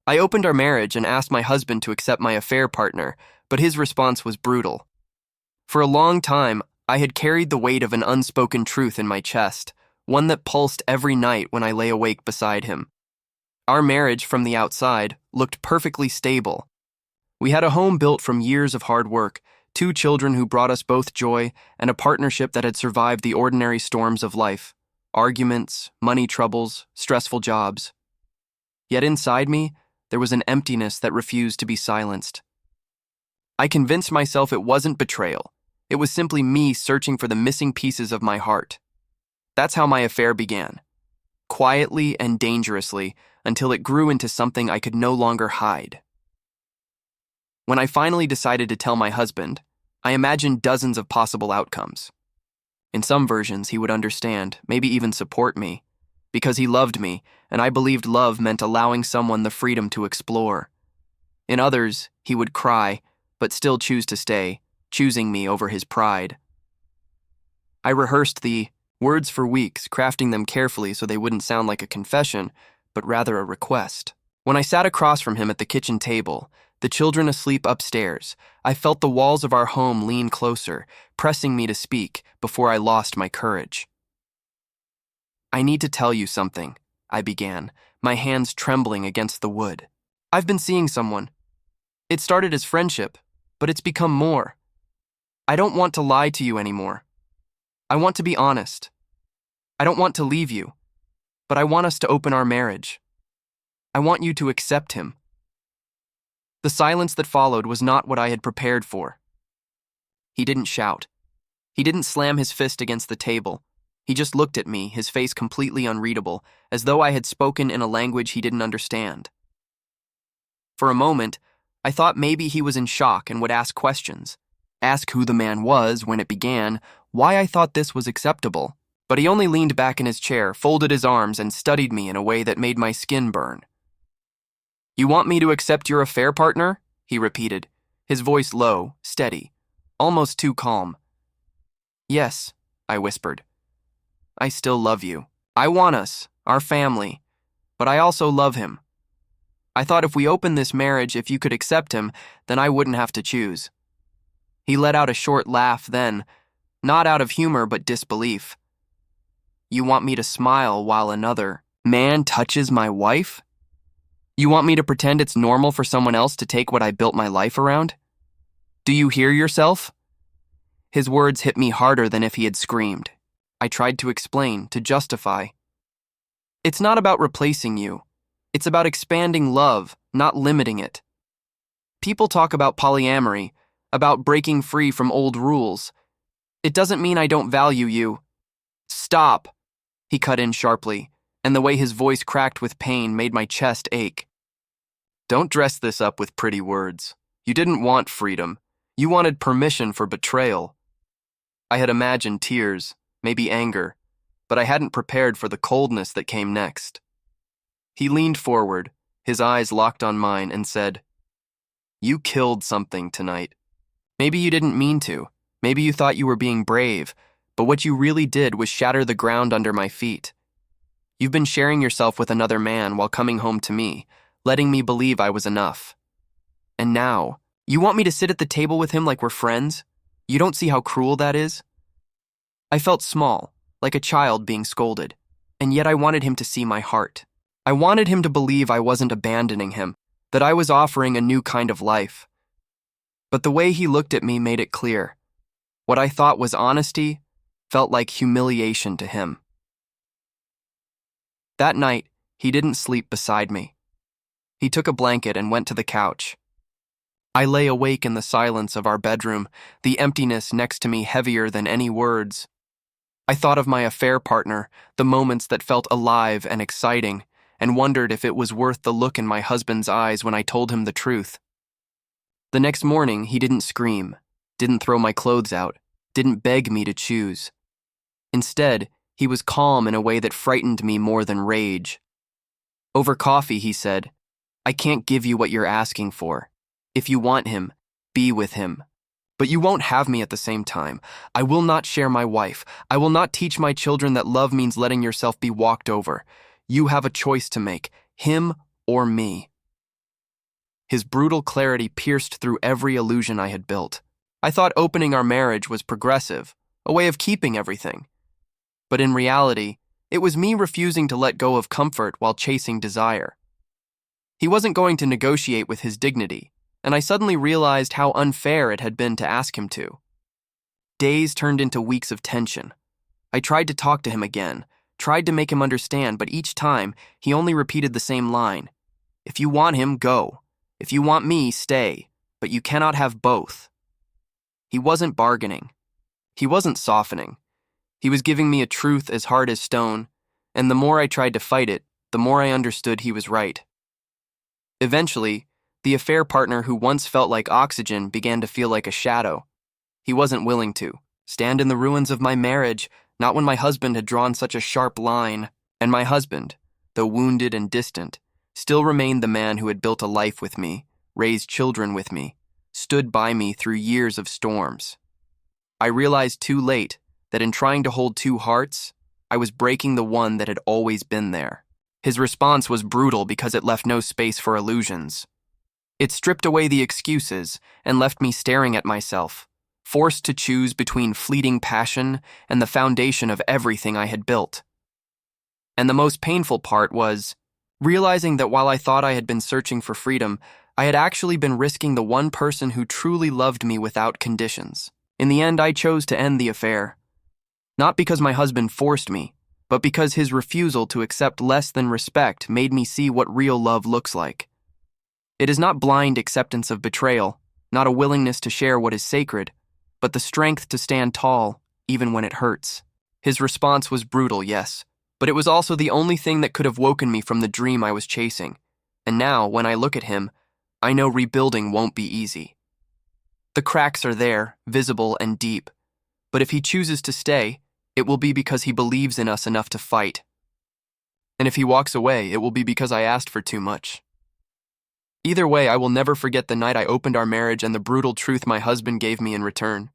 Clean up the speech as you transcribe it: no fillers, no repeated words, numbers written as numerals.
I opened our marriage and asked my husband to accept my affair partner, but his response was brutal. For a long time, I had carried the weight of an unspoken truth in my chest, one that pulsed every night when I lay awake beside him. Our marriage, from the outside, looked perfectly stable. We had a home built from years of hard work, 2 children who brought us both joy, and a partnership that had survived the ordinary storms of life: arguments, money troubles, stressful jobs. Yet inside me, there was an emptiness that refused to be silenced. I convinced myself it wasn't betrayal. It was simply me searching for the missing pieces of my heart. That's how my affair began, quietly and dangerously, until it grew into something I could no longer hide. When I finally decided to tell my husband, I imagined dozens of possible outcomes. In some versions, he would understand, maybe even support me, because he loved me, and I believed love meant allowing someone the freedom to explore. In others, he would cry, but still choose to stay, choosing me over his pride. I rehearsed the words for weeks, crafting them carefully so they wouldn't sound like a confession, but rather a request. When I sat across from him at the kitchen table, the children asleep upstairs, I felt the walls of our home lean closer, pressing me to speak before I lost my courage. "I need to tell you something," I began, my hands trembling against the wood. "I've been seeing someone. It started as friendship, but it's become more. I don't want to lie to you anymore. I want to be honest. I don't want to leave you, but I want us to open our marriage. I want you to accept him." The silence that followed was not what I had prepared for. He didn't shout. He didn't slam his fist against the table. He just looked at me, his face completely unreadable, as though I had spoken in a language he didn't understand. For a moment, I thought maybe he was in shock and would ask questions. Ask who the man was, when it began, why I thought this was acceptable. But he only leaned back in his chair, folded his arms, and studied me in a way that made my skin burn. "You want me to accept your affair partner?" he repeated, his voice low, steady, almost too calm. "Yes," I whispered. "I still love you. I want us, our family, but I also love him. I thought if we opened this marriage, if you could accept him, then I wouldn't have to choose." He let out a short laugh then, not out of humor but disbelief. "You want me to smile while another man touches my wife? You want me to pretend it's normal for someone else to take what I built my life around? Do you hear yourself?" His words hit me harder than if he had screamed. I tried to explain, to justify. "It's not about replacing you. It's about expanding love, not limiting it. People talk about polyamory, about breaking free from old rules. It doesn't mean I don't value you." "Stop," he cut in sharply, and the way his voice cracked with pain made my chest ache. "Don't dress this up with pretty words. You didn't want freedom. You wanted permission for betrayal." I had imagined tears, maybe anger, but I hadn't prepared for the coldness that came next. He leaned forward, his eyes locked on mine, and said, "You killed something tonight. Maybe you didn't mean to. Maybe you thought you were being brave, but what you really did was shatter the ground under my feet. You've been sharing yourself with another man while coming home to me, letting me believe I was enough. And now, you want me to sit at the table with him like we're friends? You don't see how cruel that is?" I felt small, like a child being scolded, and yet I wanted him to see my heart. I wanted him to believe I wasn't abandoning him, that I was offering a new kind of life. But the way he looked at me made it clear. What I thought was honesty felt like humiliation to him. That night, he didn't sleep beside me. He took a blanket and went to the couch. I lay awake in the silence of our bedroom, the emptiness next to me heavier than any words. I thought of my affair partner, the moments that felt alive and exciting, and wondered if it was worth the look in my husband's eyes when I told him the truth. The next morning, he didn't scream, didn't throw my clothes out, didn't beg me to choose. Instead, he was calm in a way that frightened me more than rage. Over coffee, he said, "I can't give you what you're asking for. If you want him, be with him. But you won't have me at the same time. I will not share my wife. I will not teach my children that love means letting yourself be walked over. You have a choice to make, him or me." His brutal clarity pierced through every illusion I had built. I thought opening our marriage was progressive, a way of keeping everything. But in reality, it was me refusing to let go of comfort while chasing desire. He wasn't going to negotiate with his dignity, and I suddenly realized how unfair it had been to ask him to. Days turned into weeks of tension. I tried to talk to him again, tried to make him understand, but each time, he only repeated the same line. If you want him, go. If you want me, stay. But you cannot have both. He wasn't bargaining. He wasn't softening. He was giving me a truth as hard as stone, and the more I tried to fight it, the more I understood he was right. Eventually, the affair partner who once felt like oxygen began to feel like a shadow. He wasn't willing to stand in the ruins of my marriage, not when my husband had drawn such a sharp line. And my husband, though wounded and distant, still remained the man who had built a life with me, raised children with me, stood by me through years of storms. I realized too late that in trying to hold two hearts, I was breaking the one that had always been there. His response was brutal because it left no space for illusions. It stripped away the excuses and left me staring at myself, forced to choose between fleeting passion and the foundation of everything I had built. And the most painful part was realizing that while I thought I had been searching for freedom, I had actually been risking the one person who truly loved me without conditions. In the end, I chose to end the affair. Not because my husband forced me, but because his refusal to accept less than respect made me see what real love looks like. It is not blind acceptance of betrayal, not a willingness to share what is sacred, but the strength to stand tall, even when it hurts. His response was brutal, yes, but it was also the only thing that could have woken me from the dream I was chasing. And now, when I look at him, I know rebuilding won't be easy. The cracks are there, visible and deep, but if he chooses to stay, it will be because he believes in us enough to fight. And if he walks away, it will be because I asked for too much. Either way, I will never forget the night I opened our marriage and the brutal truth my husband gave me in return.